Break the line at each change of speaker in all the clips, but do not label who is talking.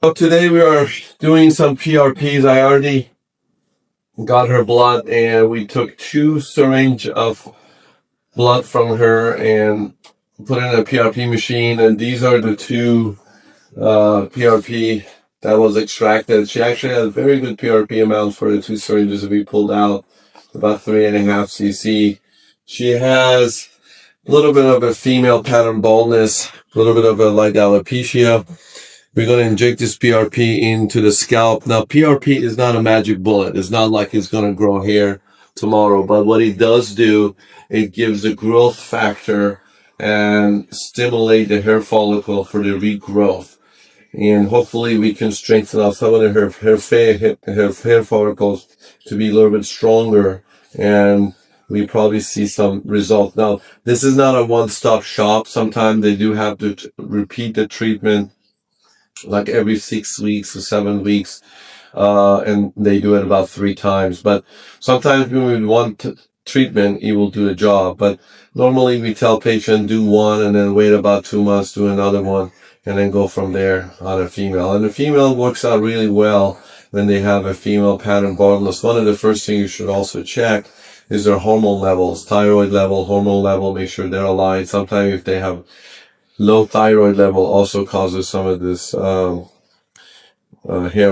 So today we are doing some PRPs. I already got her blood and we took 2 syringes of blood from her and put it in a PRP machine, and these are the 2 PRP that was extracted. She actually had a very good PRP amount for the 2 syringes that we pulled out, about 3.5 cc. She has a little bit of a female pattern baldness, a little bit of a light alopecia. We're going to inject this PRP into the scalp. Now, PRP is not a magic bullet. It's not like it's going to grow hair tomorrow. But what it does do, it gives a growth factor and stimulate the hair follicle for the regrowth. And hopefully we can strengthen up some of her hair follicles to be a little bit stronger, and we probably see some results. Now, this is not a one-stop shop. Sometimes they do have to repeat the treatment like every 6 weeks or 7 weeks, and they do it about 3 times. But sometimes when we want treatment, it will do the job. But normally we tell patients do one and then wait about 2 months, do another one, and then go from there on a female. And the female works out really well when they have a female pattern baldness. One of the first things you should also check is their hormone levels, thyroid level, hormone level, make sure they're aligned. Sometimes if they have low thyroid level also causes some of this hair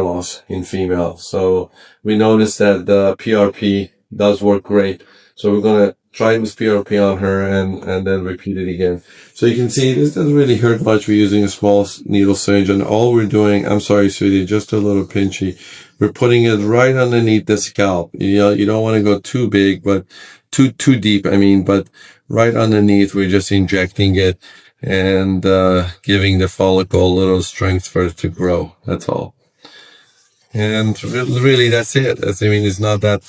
loss in female. So we noticed that the PRP does work great. So we're going to try this PRP on her and then repeat it again. So you can see this doesn't really hurt much. We're using a small needle syringe, and all we're doing, I'm sorry, sweetie, just a little pinchy. We're putting it right underneath the scalp. You know, you don't want to go too big, but too deep, but right underneath, we're just injecting it and giving the follicle a little strength for it to grow. That's all. And really, that's it. It's not that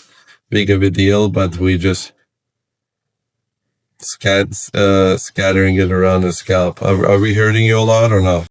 big of a deal, but we just scattering it around the scalp. Are we hurting you a lot or no?